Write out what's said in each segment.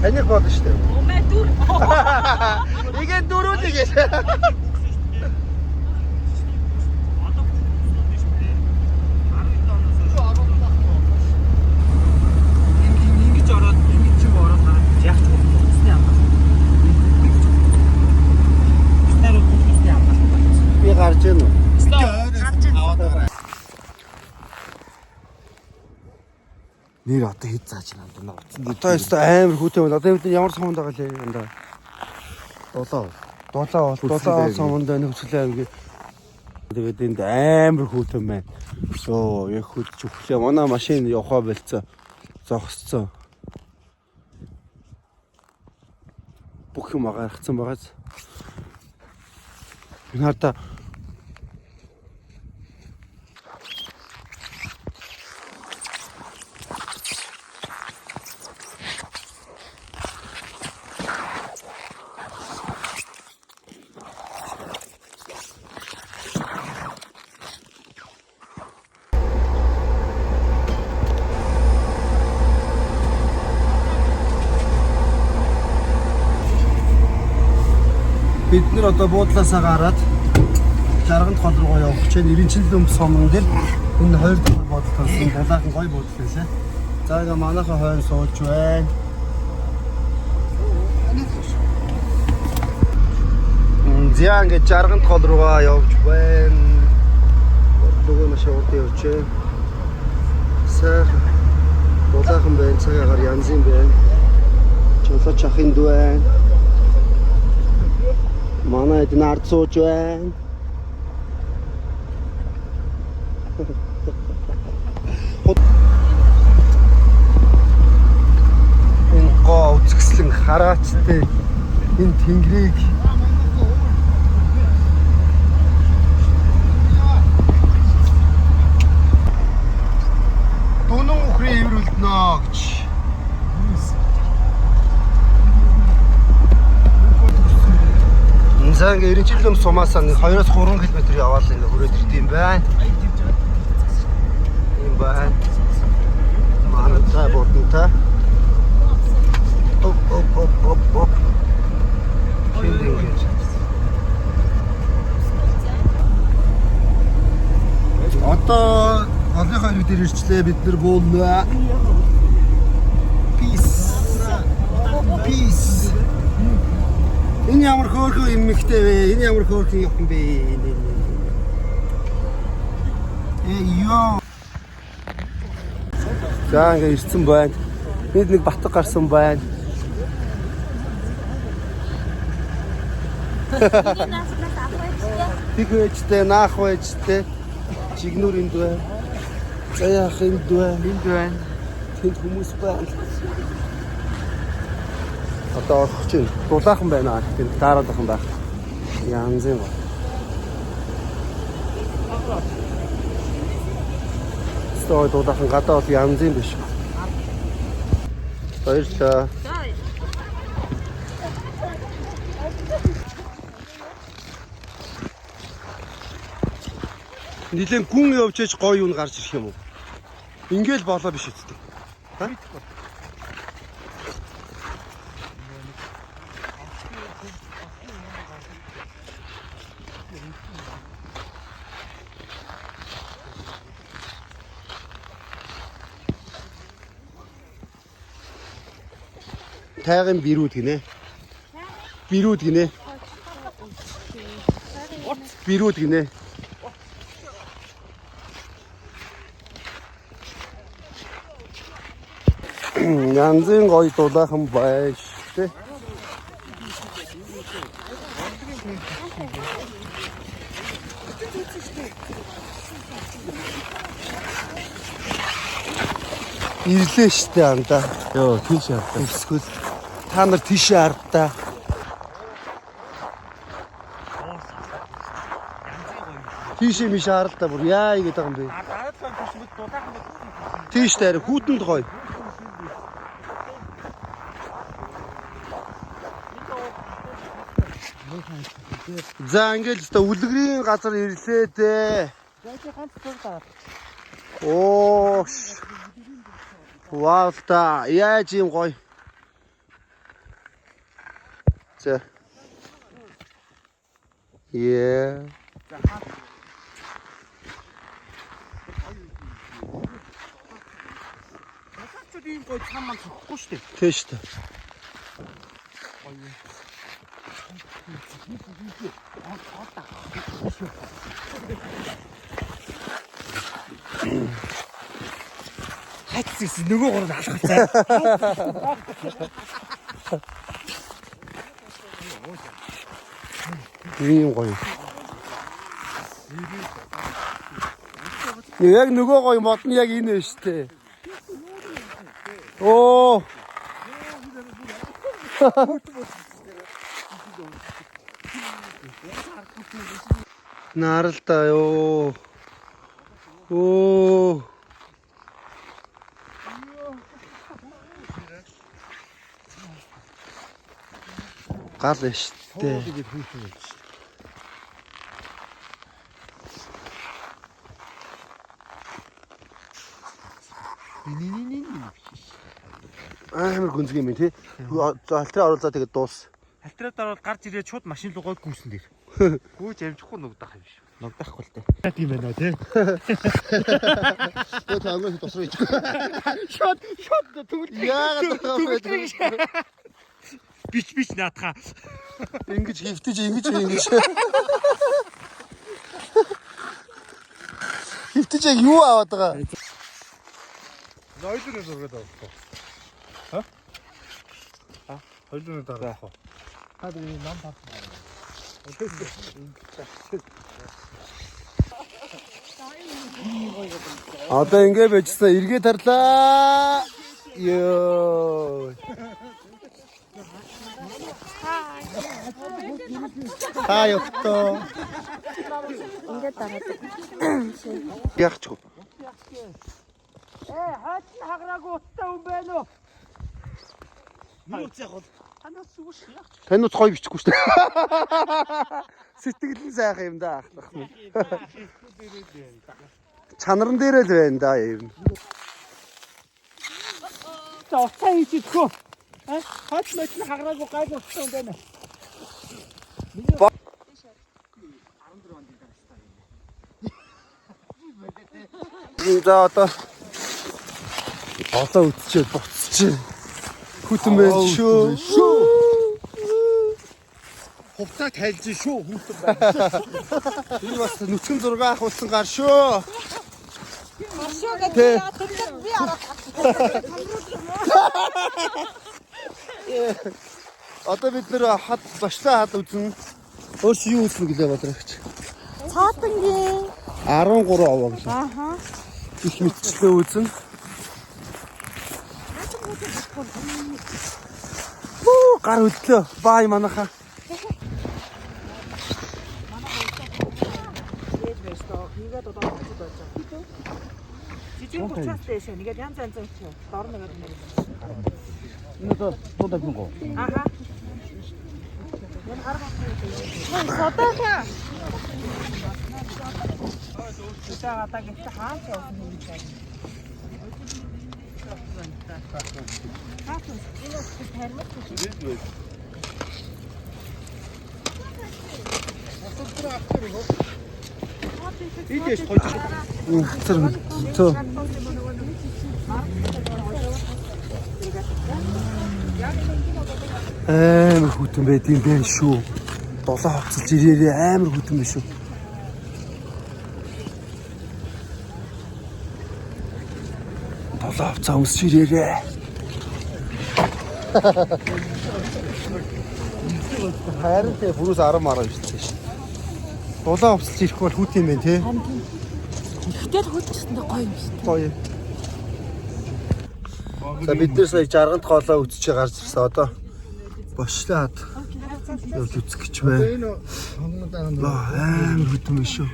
Таних болно шүү дээ. Омаа дүр. Igen дөрүүлээ гэж. Би гарч ийн үү? Нэр одоо хэд зааж байна даа. Одоо өстө амар хүүтэй байна. Одоо бид ямар сомонд байгаа лээ энэ. Дулаа сомонд нэг хүчлээ гээ. Тэгээд энд амар хүүтэй байна. Ёо, яг хөдөлж өглөө. Манай машин явахаа болцоо. Зогсцоо. Бүх юм агарцсан байгаас. Энэ хата бид нэр одоо буудлаасаа гараад жарганд хол руу явах гэж Ирэнчлэн сомон дээр энэ 2 дахь буудлын дулаахан гой буудлаа лээ. За ингээ манайхаа хойно сууж байна. Зя ингээ жарганд хол руугаа явж байна. Нөгөө нь шууд явж байна. Сэр дулаахан байна, цагаагаар янзын байна. Чөлөөч ахын дүү байна. Манай эдэн ард сууж байна. Энэ гоо үзэсгэлэн хараачтай энэ тэнгэрийг дунан ухрын эврүүлдэнэ гэж. За ингээ Ирэнчлэн сумаас 2-3 км яваал ингээ хүрээд ирд юм байна. Ийм байна. Манайтай бодонтой. Оп. Шинэ. Одоо олонхоо бид ирчлээ, бид нар буулнаа. Peace. Энэ ямар хөөрхөн эмэгтэй вэ? Энэ ямар хөөрхөн явсан бэ? Ёо. За ингээ ирсэн байна. Бид нэг батг гарсан байна. Тэгвэжтэй, наахвэжтэй. Чигнүр энд байна. Заяах энд байна. Тэнд хүмүүс байна. Одоо орох чинь дулаахан байна. Тэнд таараадхан байх. Янзын ба. Стой дулаахан гадаа бол янзын биш. Баярлалаа. Нилэн гүн явж ээж гоё юу гарч ирэх юм уу? Ингээл болоо биш үсттэй. Та? Тайгын бирүүд гинэ. Бирүүд гинэ. Бирүүд гинэ. Янзын гоё дулаахан байж тээ. Ирлээ штэ анда. Йоо, тийш ардаа. Эсвэл та нар тийш ардаа. Тийш юм шаардаа бүр яа игээд байгаа юм бэ? Тийш дээр хүүтэнд гоё. За ингээл өстө үлгэрийн газар ирлээ дээ. Оо. Вау та яаж юм гоё. За. Яа. Насаарчууд ийм гоё цаан маань тохгүй шүү дээ. Тийм шүү дээ. Хайцс нөгөө гурав алхацаа. Ийм гоё. Яг нөгөө гоё мод нь яг энэ байна шүү дээ. Оо. Наралта ёо. Оо. Гал шүү дээ. Амар гүнзгий юм тий. Алтраа оруулаад тэгээд дуус. Алтраад ороод гарч ирээд шууд машин руу гойд гүйсэн дээр. Гүйж амжихгүй нугдах юм биш. Нугдахгүй л дээ. Тийм байна тий. Тэ таамаг тосроо ич. Шот тэгвэл Яагаад тохиолдож бич наатахаа. ингэж хөвтөж ингэж. Хөвтөж яг юу аваад байгаа? Нойлоос ургаад авах. Ха? Хойлооны дараа авах. Хаад энэ нам парк. Одоо ингэ байжсан эргээ тарлаа. Ёо. Хаа ёхтоо. Ингээд дараад. Ягчгүй. Хаач хаграагүй уттай юм байна уу? Юу ч яг танаас зүгш яг. Тань уц гоё бичихгүй шүү дээ. Сэтгэл нь сайхан юм да ах. Чанаран дээрээ л байна да юм. За уцаа хийчихгүй. Хаач мэт хаграагүй гайгүй уттай юм байна. За одоо үтчихэд буцчих. Хүтэн байж шүү. Хувцаа тайлж шүү хүүтэн байна. Энэ бас нүцгэн 6 ахуулсан гар шүү. Машуу гэдэг яа тэр би араад. Одоо бид нэр хад башлаа хад үзэн. Өөрс юу үзэн гэлээ бодрогч. Цаатангийн 13 аваа гэлээ. ааха. Их мэдчлээ үзэн. Гар хөдлөө. Бай манаха. Жижиг учраас дэше нэгээд янз янз чи дор нэгээд нэг. Энэ тоо дагнаг гоо. Аха. Мөн содоха. Утаа гата гэж хаач явсан юм шиг. Идэж гойч. Төө. Амар хүтэн байд юм байна шүү. 7 хоцолж ирээрээ амар хүтэн байна шүү. Долоо хавцаа өмсч ирээрээ. Харин тэ бүрээс 10 мараа шүү дээ. Дулаан хувцалж ирэх бол хүүт юм байна те. Ихтэй хөдөлсөндөө гоё юм шиг. Гоё. За бид нэр сая жаргант хоолоо үтсчээ гарч ирсэн одоо бошлаад явж үзэх гэж байна. Энэ хоногдоо Амар хөтөн биш шүү.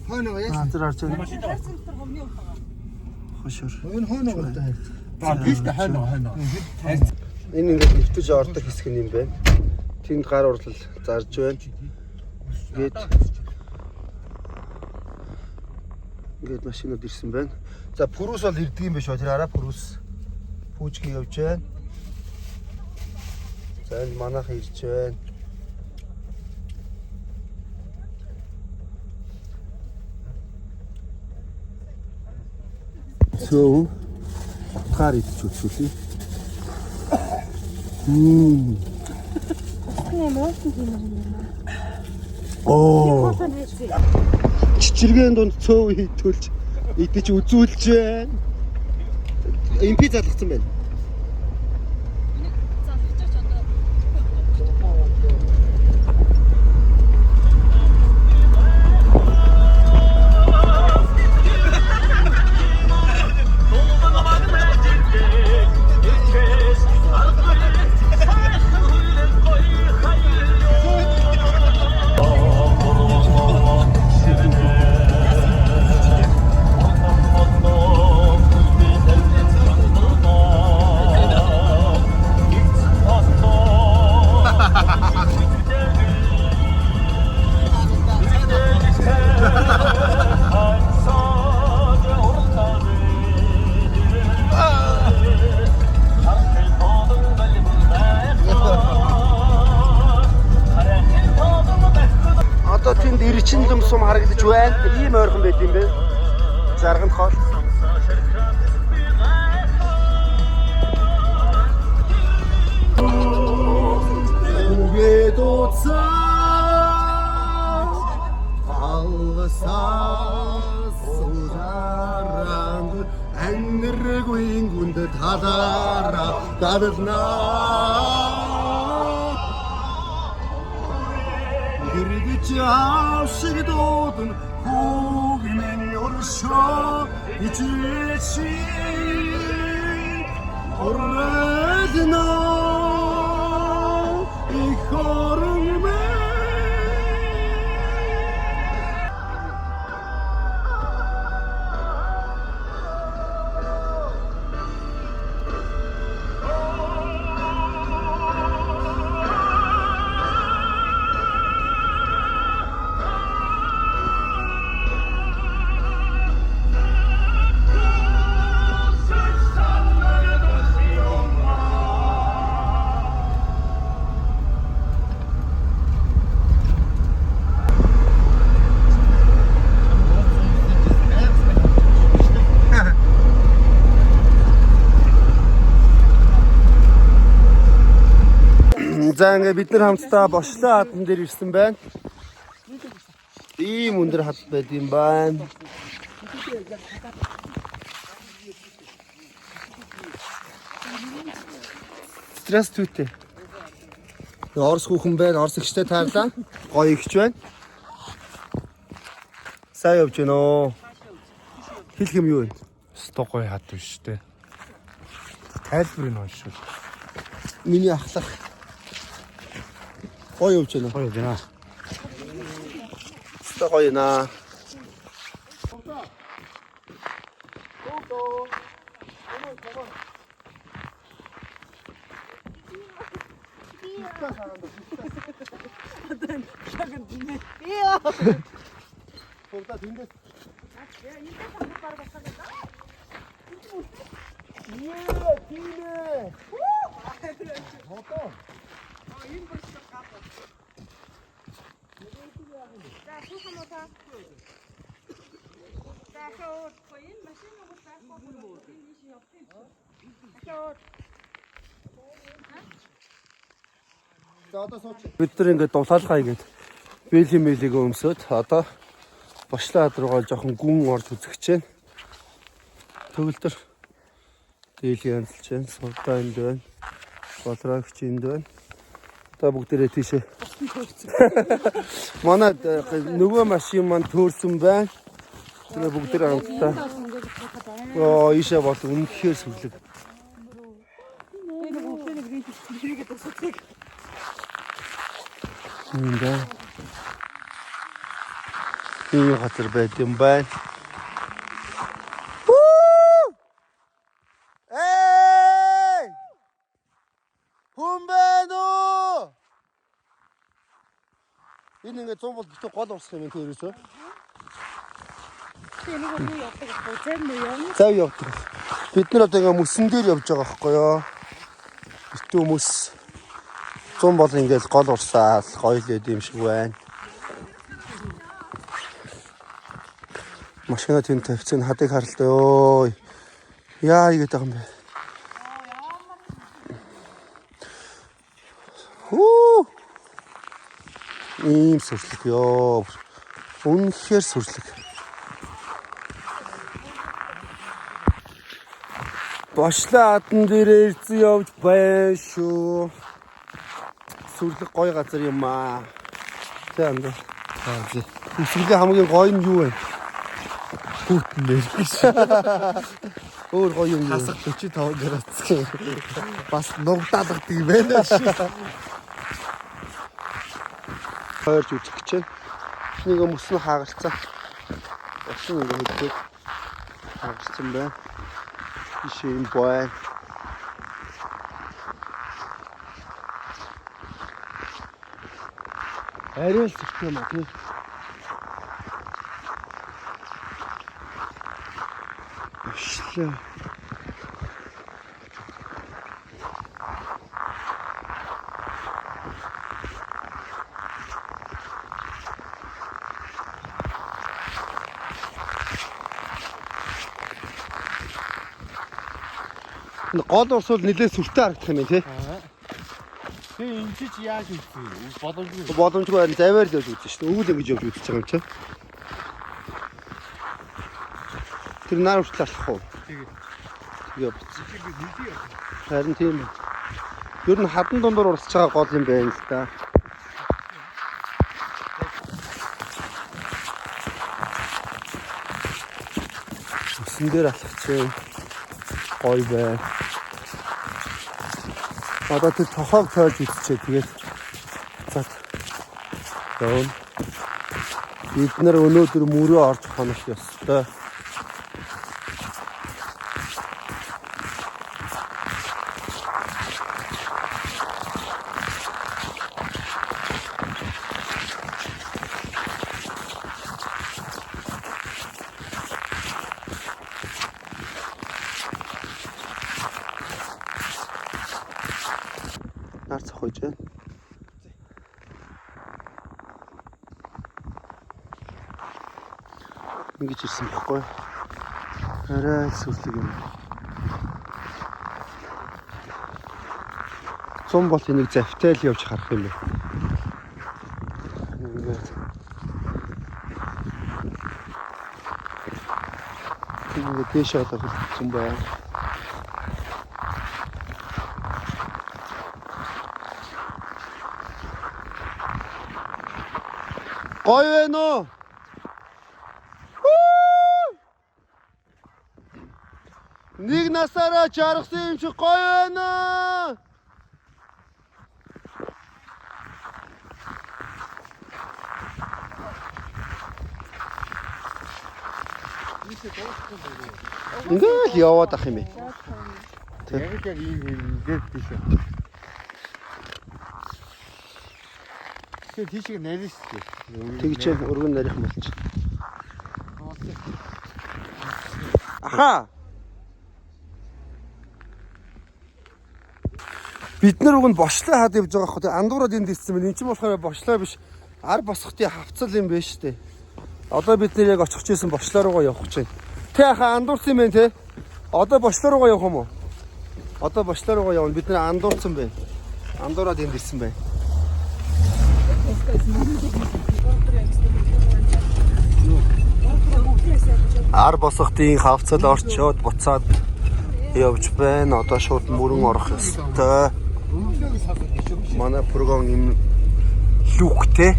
хоног яа. Тэр арч байна. Хошор. Энэ хоног л даа. Ба биштэй хоног. Энэ ингээд нэвтэж ордог хэсэг юм байна. Тэнд гар урлал зарж байна. Ингээд машинууд ирсэн байна. За пүрүүс бол ирдэг юм биш үү? Тэр араа пүрүүс пүүжгээ явж байна. За энэ манайх ирж байна. So, хаар идэж үзүүлээ. Оо. Чичиргэн донд цөв хитүүлж идэж үзүүлж байна. Импи залгацсан байна. Одоо тэнд ирчин юм сум харагдаж байна. Ийм ойрхон байд юм бэ. Жарганд хол. Үгээдоцаа алсааранд аннэргүй гүнд талаараа гаднаа Гэргэж авшиг дуудан хүүгнэн өршөө ичээчи оррэднэ их орнмэ За ингээ бид нар хамтдаа бошлоо хатан дээр ирсэн байна. Ийм өндөр хат байд юм байна. Здравствуйте. Орос хүүхэн байна. Орос ихтэй таарлаа. Гоё ихч байна. Сайн явж байна оо. Хэлэх юм юу вэ? Сто гоё хат биш үү? Тайлбарыг уншвал. Миний ахлах. Гоё явж байна. Гоё байна. Сто гоё наа. Бид нар ингээд дулаалгаа игээд бэлгийн мэлийг өмсөд одоо бошлоо хад руугаа жоохон гүн орж үзэж байна. Төгөлдөр дийлэн янзлж байна. Сурдаа энд байна. Болрогч энд байна. Одоо бүгдээрээ тийшээ. Манай нөгөө машин маань төөрсөн байна. Тэгээ бүгдээрээ хамтдаа. Оо ийшээ бол үнэхээр сүлэг. Инда. Ийм газар байт юм байна. Эй! Хүн байна уу? Энэ ингээд 100 бол битүү гол урсах юм тэрээс үү? Зав явдаг. Бид нар одоо ингээд мөсөн дээр явж байгаа байхгүй юу? Битүү мөс. Зүүн бол ингээд гол урсаал гоёлээд юм шиг байна. Машина тийм тавьчихсан хадыг харалтай ой. Яа игээд байгаа юм бэ? Хүү. Ийм сүрслэг ёо. Үнэхээр сүрслэг. Бошлоо адан дээр ирсэн явж байна шүү. Сүрлэг гоё газар юм аа. Тийм дээ. Сүрлэг хамгийн гоё нь юу вэ? Хүүтэн дээр гэж. Өөр гоё юм. Хасах 45 градус. Бас нугдаалгадаг юм байна шүү. Хойрж үзэх гэж байна. Нэг мөс нь хаагалцсан. Очин ингээд хэлдэг. Хаагалцсан байна. Ишээ юм бай. Арай л зүгтэй юм аа тий. Ашлаа. Гол урс бол нэлээд сүртэй харагдах юм тий. Тэгээ энэ ч яаж үзье? Боломжгүй. Боломжгүй харин заваар л явж үзсэн шүү дээ. Өвөл ингэж явж үзэж байгаа юм чи. Тэр нар уртлах уу? Тэгээ буцсан. Харин тийм. Ер нь хадан дундуур урсж байгаа гол юм байна л да. Усан дээр алхах чинь гоё бай. Одоо тэр тохоог тойрж идчихээ тэгээд цаад. Зөөн. Бид нар өнөөдөр мөрөө орж хонох ёстой. Нар цохож байна. Ингэж ирсэн байхгүй. Арай сүрслэг юм. Зам бол энийг завтай л явж харах юм байна. Ингээд. Ингээд дэше одоо хэлсэн байна. Гоё вэ нөө? Нэг насаараа чаргасан юм шиг гоё байна. Ингээл яваад ах юм бэ? Яг ийм ингээд тийш. Тэгээ тийшээ нарийнс тий. Тэгж өргөн нарийнх болж. Аха. Бид нар уг нь бошлоо хаад явж байгаа хөө андуураад энд ирсэн байна. Энд чинь болохоор бошлоо биш. Ар босхтын хавцал юм байна шүү дээ. Одоо бид нэр яг очих гэсэн бошлоо руугаа явах гэж байна. Тэ хаа андуурсан юм байна те. Одоо бошлоо руугаа явах юм уу? Одоо бошлоо руугаа явна. Бид нар андуурсан байна. Андуураад энд ирсэн байна. Ар босхтын хавцал орчоод буцаад явж байна. Одоо шууд мөрөн орох ёстой. Манай програм юм лүктэй.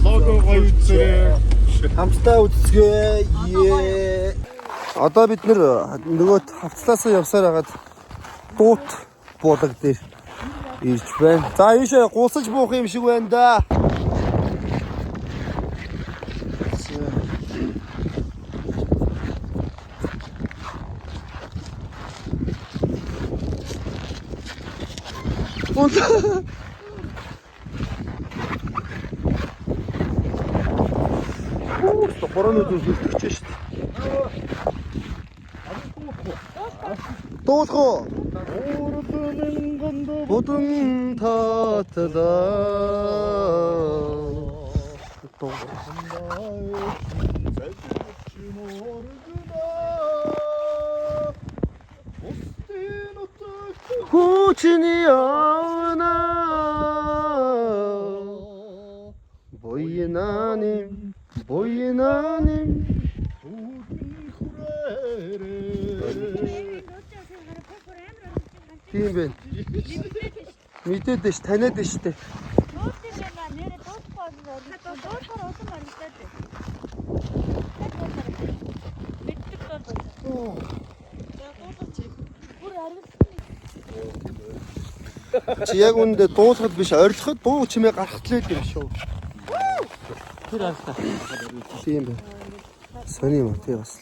Лого гоё үзээ. Хамтдаа үзгээ. Одоо бид нөгөө хавцлаасаа явсаар хагаад дуут буулаг дээр ирж байна. За ийшээ гусаж буух юм шиг байна да. Борооны зүс үлдчихэж шүү дээ. Дуусах уу? Будун татлаа. Хүчний явна Боянаним Тийм байна. Мэдээд ш таниад ш тэ. Чи яг үндэ дуусахад биш орилоход буу чимээ гарахт л байд юм шүү. Тэр aastаа. Тийм байна. Сони юм тий бас.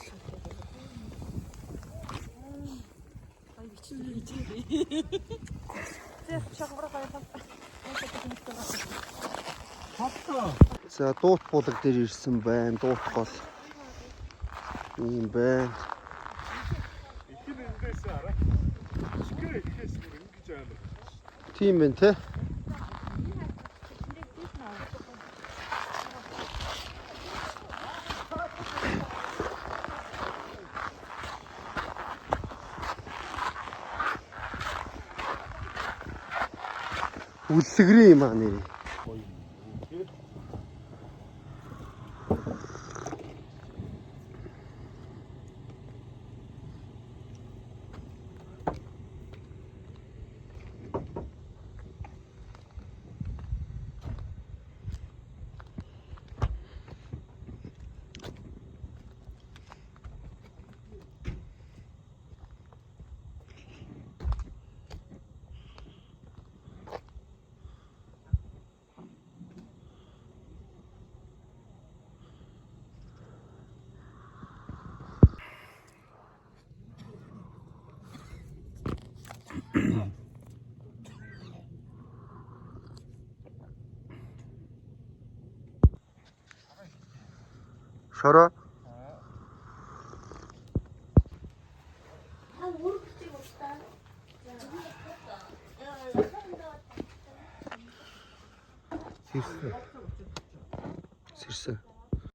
За дуут булаг дээр ирсэн байна. Дуут гол. Ийм байна. Тийм байна те. Үлгэрээ юм аа нэр. Шороо. Хийх.